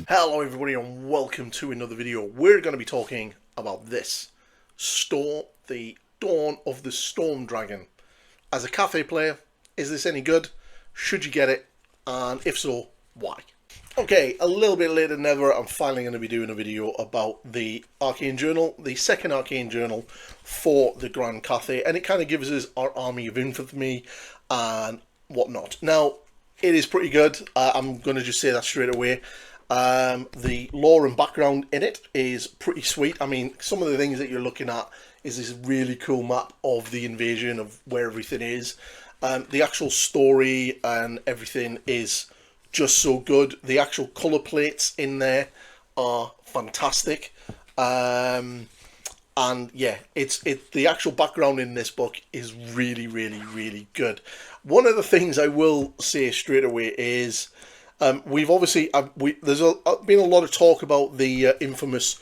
Hello everybody and welcome to another video. We're going to be talking about this. The Dawn of the Storm Dragon. As a Cathay player, is this any good? Should you get it? And if so, why? Okay, a little bit later than ever, I'm finally going to be doing a video about the Arcane Journal, the second Arcane Journal for the Grand Cathay, and it kind of gives us our army of infamy and whatnot. Now, it is pretty good. I'm going to just say that straight away. The lore and background in it is pretty sweet. I mean, some of the things that you're looking at is this really cool map of the invasion, of where everything is. The actual story and everything is just so good. The actual colour plates in there are fantastic. And yeah, the actual background in this book is really, really, really good. One of the things I will say straight away is we've obviously there's been a lot of talk about the infamous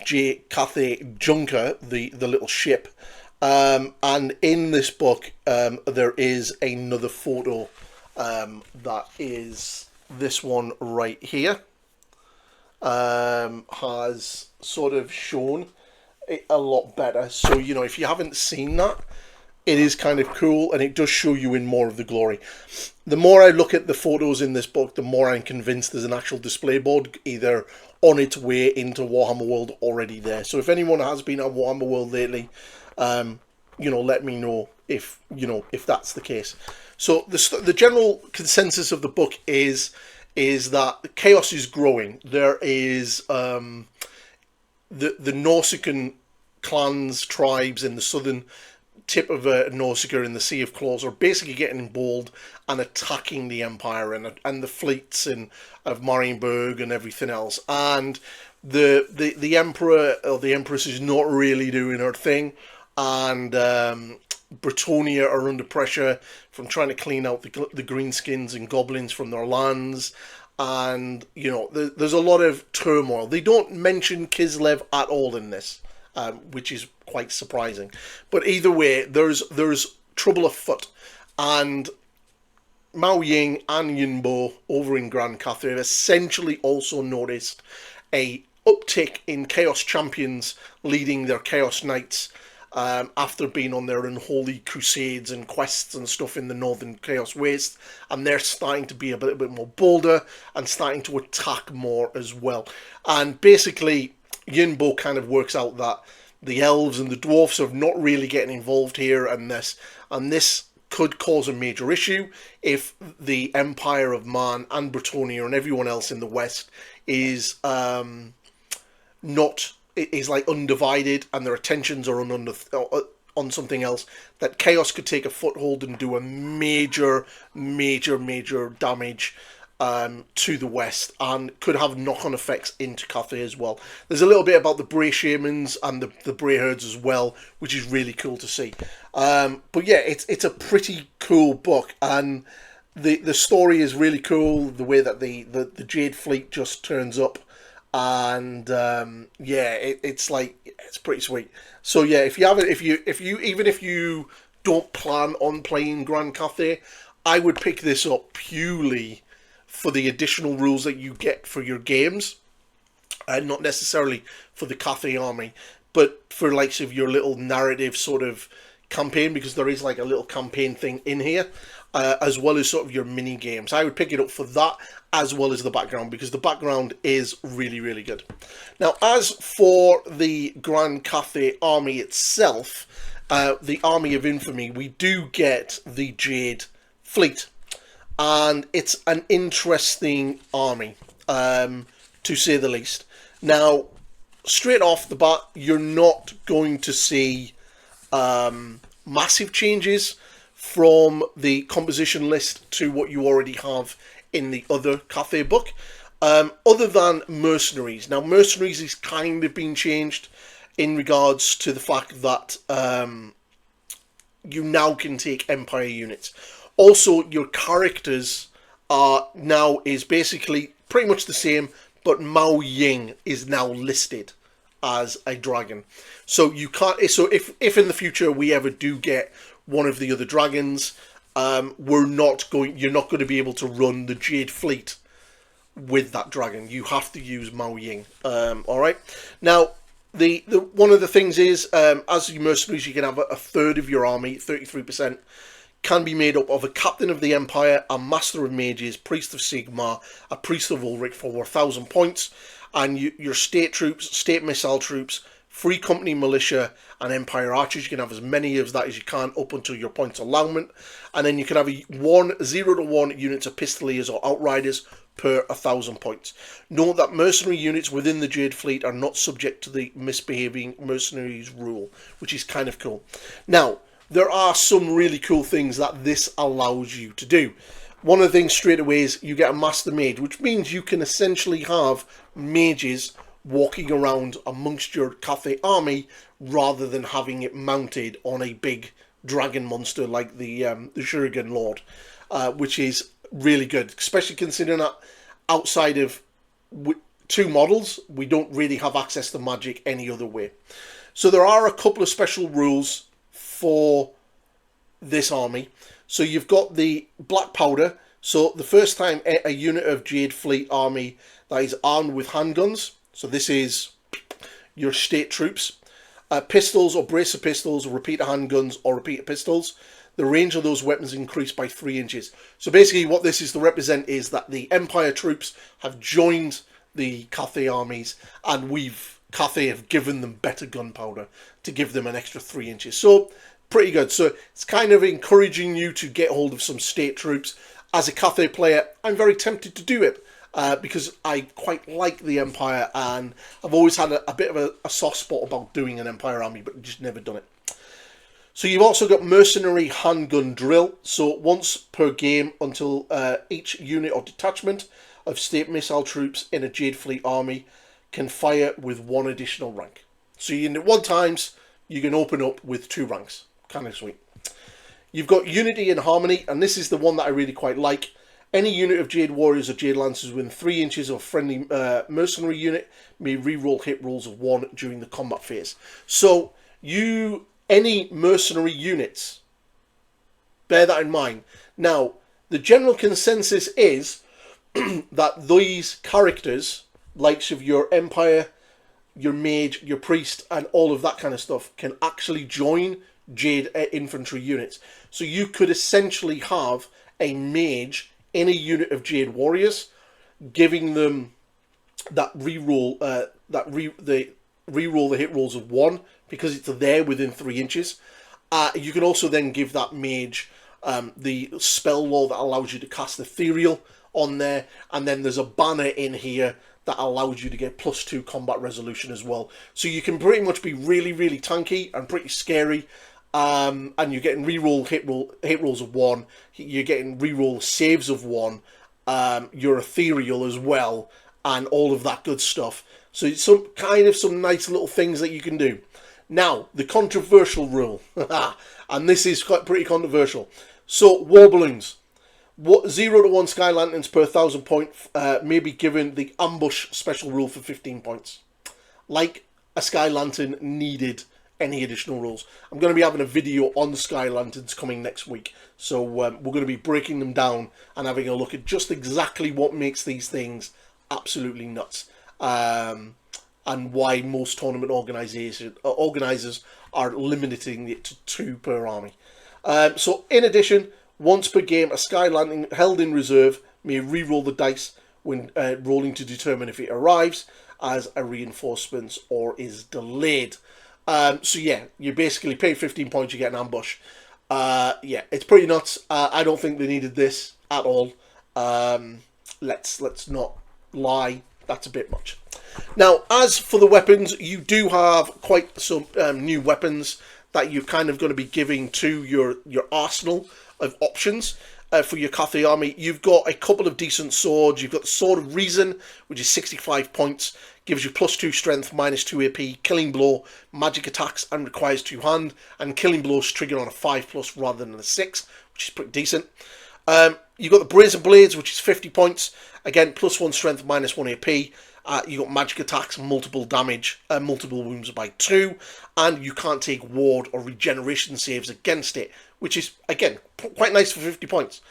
Cathay Junker, the little ship, and in this book there is another photo that is this one right here. Has sort of shown it a lot better. So, you know, if you haven't seen that, it is kind of cool, and it does show you in more of the glory. The more I look at the photos in this book, the more I'm convinced there's an actual display board either on its way into Warhammer World already there. So if anyone has been at Warhammer World lately, you know, let me know if that's the case. So the general consensus of the book is that chaos is growing. There is the Nausicaan clans, tribes in the southern tip of Nausicaa in the Sea of Claws are basically getting bold and attacking the Empire and the fleets of Marienburg and everything else. And the Emperor or the Empress is not really doing her thing, and Bretonia are under pressure from trying to clean out the greenskins and goblins from their lands. And, you know, there's a lot of turmoil. They don't mention Kislev at all in this, which is quite surprising. But either way, there's trouble afoot. And Mao Ying and Yinbo over in Grand Cathay have essentially also noticed a uptick in Chaos Champions leading their Chaos Knights after being on their unholy crusades and quests and stuff in the Northern Chaos Waste, and they're starting to be a little bit more bolder and starting to attack more as well. And basically, Yinbo kind of works out that the elves and the dwarfs are not really getting involved here, and this could cause a major issue if the Empire of Man and Bretonia and everyone else in the West is like undivided, and their attentions are on something else. That chaos could take a foothold and do a major damage to the West, and could have knock-on effects into Cathay as well. There's a little bit about the Bray Shamans and the Bray Herds as well, which is really cool to see. But yeah, it's a pretty cool book, and the story is really cool. The way that the Jade Fleet just turns up, and yeah, it's pretty sweet. So yeah, if you don't plan on playing Grand Cathay, I would pick this up purely for the additional rules that you get for your games, and not necessarily for the Cathay army, but for likes of your little narrative sort of campaign, because there is like a little campaign thing in here, as well as sort of your mini games. I would pick it up for that as well as the background, because the background is really, really good. Now, as for the Grand Cathay army itself, the Army of Infamy, we do get the Jade Fleet. And it's an interesting army, to say the least. Now, straight off the bat, you're not going to see massive changes from the composition list to what you already have in the other Cathay book, other than mercenaries. Now, mercenaries is kind of been changed in regards to the fact that you now can take Empire units. Also, your characters is basically pretty much the same, but Mao Ying is now listed as a dragon. So you can't. So if in the future we ever do get one of the other dragons, you're not going to be able to run the Jade Fleet with that dragon. You have to use Mao Ying. All right. Now, the one of the things is, as you mercenaries, you can have a third of your army, 33%, can be made up of a captain of the Empire, a master of mages, priest of Sigmar, a priest of Ulrich for 1,000 points, and your state troops, state missile troops, free company militia, and Empire archers. You can have as many of that as you can up until your points allowment, and then you can have 0 to 1 units of pistoliers or outriders per 1,000 points. Note that mercenary units within the Jade Fleet are not subject to the misbehaving mercenaries rule, which is kind of cool. Now, there are some really cool things that this allows you to do. One of the things straight away is you get a master mage, which means you can essentially have mages walking around amongst your Cathay army rather than having it mounted on a big dragon monster like the Shuriken Lord, which is really good, especially considering that outside of 2 models, we don't really have access to magic any other way. So there are a couple of special rules for this army. So you've got the black powder. So the first time a unit of Jade Fleet army that is armed with handguns, so this is your state troops, pistols or brace of pistols, repeater handguns or repeater pistols, the range of those weapons increased by 3 inches. So basically what this is to represent is that the Empire troops have joined the Cathay armies, and Cathay have given them better gunpowder to give them an extra 3 inches. So pretty good. So it's kind of encouraging you to get hold of some state troops. As a Cathay player, I'm very tempted to do it because I quite like the Empire, and I've always had a bit of a soft spot about doing an Empire army, but just never done it. So you've also got mercenary handgun drill. So once per game until each unit or detachment of state missile troops in a Jade Fleet army can fire with 1 additional rank. So you can, 1 times you can open up with 2 ranks. Kind of sweet. You've got Unity and Harmony, and this is the one that I really quite like. Any unit of Jade Warriors or Jade Lancers within 3 inches of a friendly mercenary unit may reroll hit rolls of 1 during the combat phase. So any mercenary units, bear that in mind. Now, the general consensus is that these characters, likes of your Empire, your Mage, your Priest, and all of that kind of stuff, can actually join Jade infantry units. So you could essentially have a Mage in a unit of Jade Warriors, giving them that reroll, reroll the hit rolls of 1 because it's there within 3 inches. You can also then give that Mage the spell law that allows you to cast Ethereal on there, and then there's a banner in here that allows you to get +2 combat resolution as well. So you can pretty much be really, really tanky and pretty scary. And you're getting reroll hit rolls of 1. You're getting reroll saves of 1. You're ethereal as well, and all of that good stuff. So it's some nice little things that you can do. Now, the controversial rule, and this is pretty controversial. So war balloons, 0 to 1 sky lanterns per 1,000 points may be given the ambush special rule for 15 points. Like a sky lantern needed any additional rules. I'm going to be having a video on the sky lanterns coming next week, so we're going to be breaking them down and having a look at just exactly what makes these things absolutely nuts, and why most tournament organisers are limiting it to 2 per army. So in addition, once per game, a sky lantern held in reserve may re-roll the dice when rolling to determine if it arrives as a reinforcement or is delayed. So yeah, you basically pay 15 points, you get an ambush. Yeah, it's pretty nuts. I don't think they needed this at all. Let's not lie, that's a bit much. Now, as for the weapons, you do have quite some new weapons that you're kind of going to be giving to your arsenal of options. For your Cathay army, you've got a couple of decent swords. You've got the Sword of Reason, which is 65 points, gives you +2 strength, -2 AP, killing blow, magic attacks, and requires 2 hand, and killing blows trigger on a 5+ rather than a 6, which is pretty decent. You've got the Brazen Blades, which is 50 points, again +1 strength, -1 AP. You got magic attacks, multiple damage, multiple wounds by 2, and you can't take ward or regeneration saves against it, which is, again, quite nice for 50 points.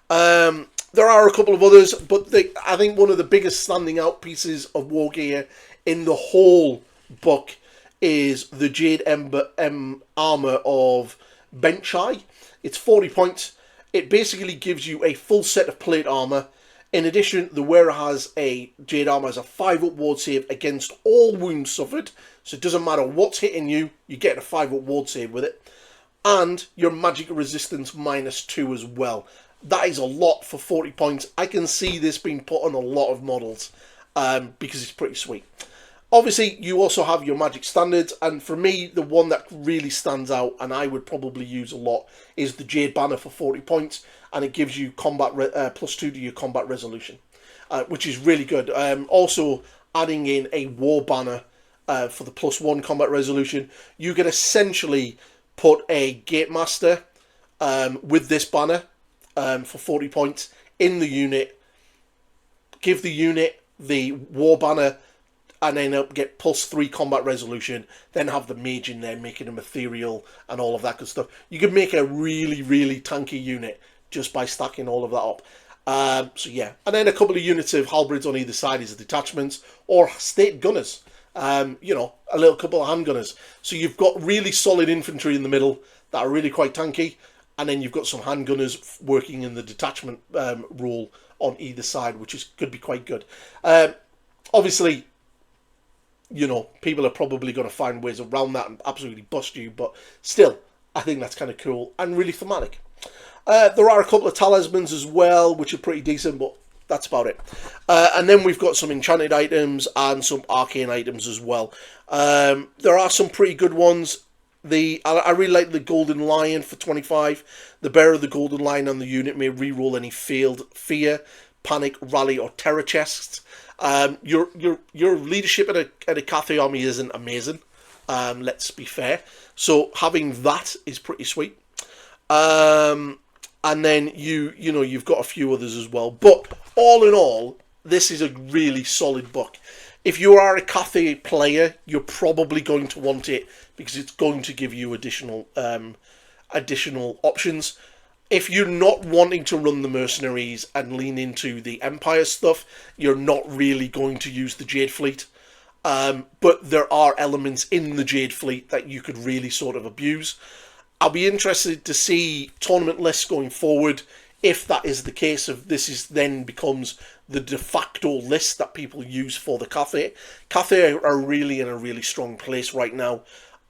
There are a couple of others, but I think one of the biggest standing out pieces of war gear in the whole book is the Jade armor of Benchai. It's 40 points. It basically gives you a full set of plate armor. In addition, the wearer has a Jade armor as a 5-up ward save against all wounds suffered. So it doesn't matter what's hitting you, you get a 5-up ward save with it. And your magic resistance -2 as well. That is a lot for 40 points. I can see this being put on a lot of models because it's pretty sweet. Obviously, you also have your magic standards, and for me, the one that really stands out, and I would probably use a lot, is the Jade Banner for 40 points, and it gives you combat +2 to your combat resolution, which is really good. Also, adding in a War Banner for the +1 combat resolution, you can essentially put a Gate Master with this banner for 40 points in the unit, give the unit the War Banner, and then get +3 combat resolution, then have the mage in there making him ethereal and all of that good stuff. You could make a really, really tanky unit just by stacking all of that up. So yeah, and then a couple of units of halberds on either side as detachments, or state gunners. You know, a little couple of handgunners. So you've got really solid infantry in the middle that are really quite tanky, and then you've got some handgunners working in the detachment role on either side, which could be quite good. Obviously, you know, people are probably going to find ways around that and absolutely bust you, but still, I think that's kind of cool and really thematic. There are a couple of talismans as well, which are pretty decent, but that's about it. And then we've got some enchanted items and some arcane items as well. There are some pretty good ones. I really like the Golden Lion for 25. The bearer of the Golden Lion on the unit may reroll any failed fear, panic, rally, or terror chests. Your leadership at a Cathay army isn't amazing. Let's be fair. So having that is pretty sweet. And then you've got a few others as well. But all in all, this is a really solid book. If you are a Cathay player, you're probably going to want it because it's going to give you additional options. If you're not wanting to run the mercenaries and lean into the Empire stuff, you're not really going to use the Jade Fleet. But there are elements in the Jade Fleet that you could really sort of abuse. I'll be interested to see tournament lists going forward. If that is the case, if this then becomes the de facto list that people use for the Cathay. Cathay are really in a really strong place right now.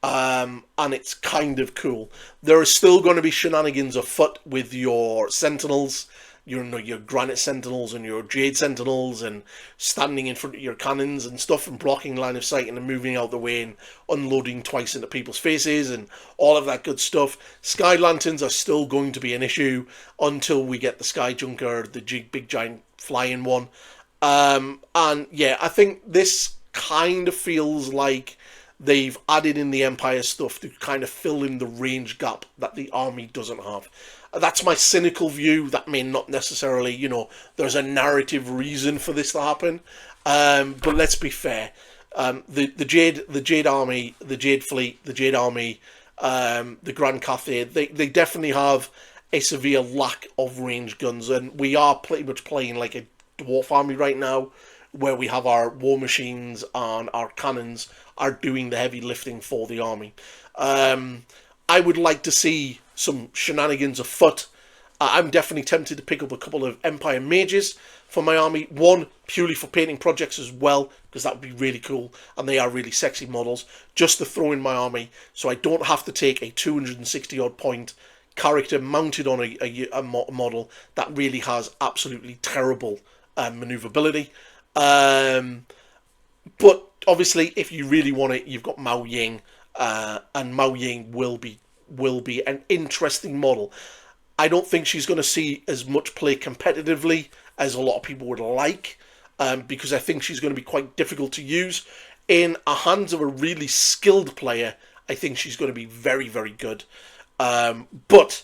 And it's kind of cool. There are still going to be shenanigans afoot with your Sentinels, your Granite Sentinels and your Jade Sentinels, and standing in front of your cannons and stuff and blocking line of sight and then moving out the way and unloading twice into people's faces and all of that good stuff. Sky Lanterns are still going to be an issue until we get the Sky Junker, the big giant flying one. And yeah, I think this kind of feels like they've added in the Empire stuff to kind of fill in the range gap that the army doesn't have. That's my cynical view. That may not necessarily, there's a narrative reason for this to happen. But let's be fair. The Jade Army, the Jade Fleet, the Jade Army, the Grand Cathay, they definitely have a severe lack of range guns. And we are pretty much playing like a dwarf army right now, where we have our war machines and our cannons are doing the heavy lifting for the army. I would like to see some shenanigans afoot. I'm definitely tempted to pick up a couple of Empire mages for my army. One, purely for painting projects as well, because that would be really cool, and they are really sexy models, just to throw in my army, so I don't have to take a 260 odd point character mounted on a model that really has absolutely terrible maneuverability. But obviously, if you really want it, you've got Mao Ying, and Mao Ying will be an interesting model. I don't think she's going to see as much play competitively as a lot of people would like, because I think she's going to be quite difficult to use. In the hands of a really skilled player, I think she's going to be very, very good. But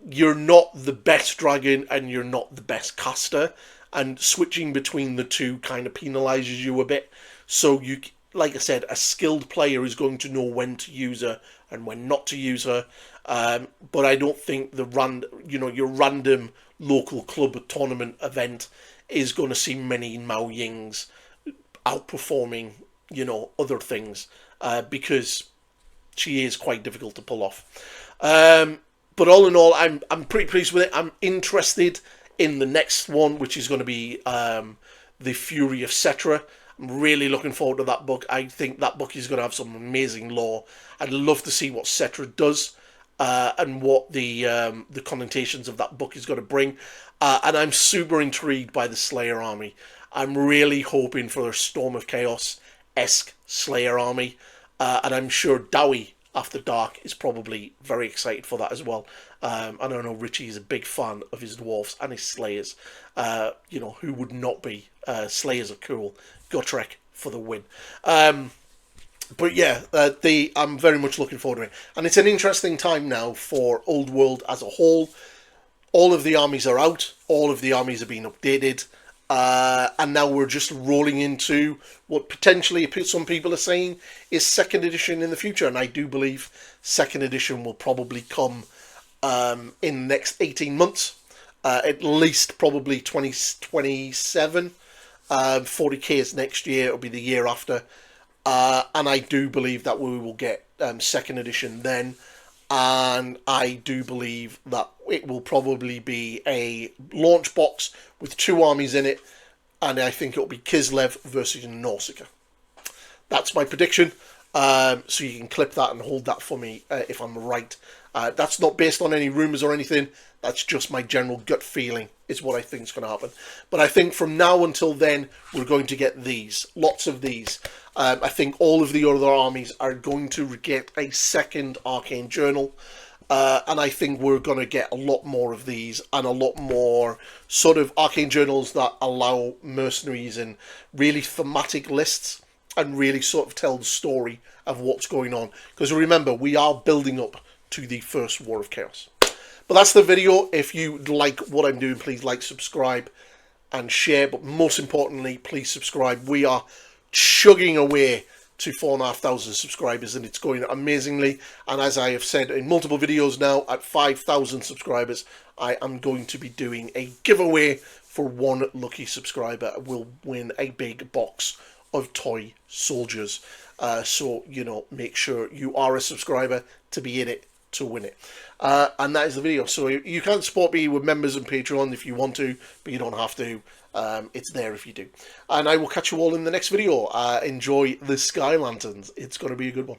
you're not the best dragon and you're not the best caster, and switching between the two kind of penalizes you a bit. So you, like I said, a skilled player is going to know when to use her and when not to use her. But I don't think your random local club tournament event is going to see many Mao Yings outperforming, other things, because she is quite difficult to pull off. But all in all, I'm pretty pleased with it. I'm interested in the next one, which is going to be The Fury of Cetra. I'm really looking forward to that book. I think that book is going to have some amazing lore. I'd love to see what Cetra does, and what the connotations of that book is going to bring. And I'm super intrigued by the Slayer army. I'm really hoping for a Storm of Chaos-esque Slayer army. And I'm sure Dowie After Dark is probably very excited for that as well. I don't know, Richie is a big fan of his dwarves and his Slayers. Who would not be? Slayers are cool. Gotrek for the win. But yeah, I'm very much looking forward to it. And it's an interesting time now for Old World as a whole. All of the armies are out. All of the armies are being updated. And now we're just rolling into what potentially some people are saying is 2nd edition in the future. And I do believe 2nd edition will probably come in the next 18 months. At least probably 2027. 40k is next year. It'll be the year after. And I do believe that we will get 2nd edition then. And I do believe that it will probably be a launch box with 2 armies in it. And I think it'll be Kislev versus Nausicaa. That's my prediction. So you can clip that and hold that for me if I'm right. That's not based on any rumours or anything. That's just my general gut feeling is what I think is going to happen. But I think from now until then, we're going to get these. Lots of these. I think all of the other armies are going to get a 2nd Arcane Journal. And I think we're going to get a lot more of these and a lot more sort of Arcane Journals that allow mercenaries and really thematic lists and really sort of tell the story of what's going on. Because remember, we are building up to the first War of Chaos. But that's the video. If you like what I'm doing, please like, subscribe, and share. But most importantly, please subscribe. We are chugging away to 4,500 subscribers, and it's going amazingly. And as I have said in multiple videos now, at 5,000 subscribers, I am going to be doing a giveaway for one lucky subscriber. Will win a big box of toy soldiers. So, make sure you are a subscriber to be in it to win it. And that is the video. So you can support me with members and Patreon if you want to, but you don't have to. It's there if you do. And I will catch you all in the next video. Enjoy the Sky Lanterns. It's going to be a good one.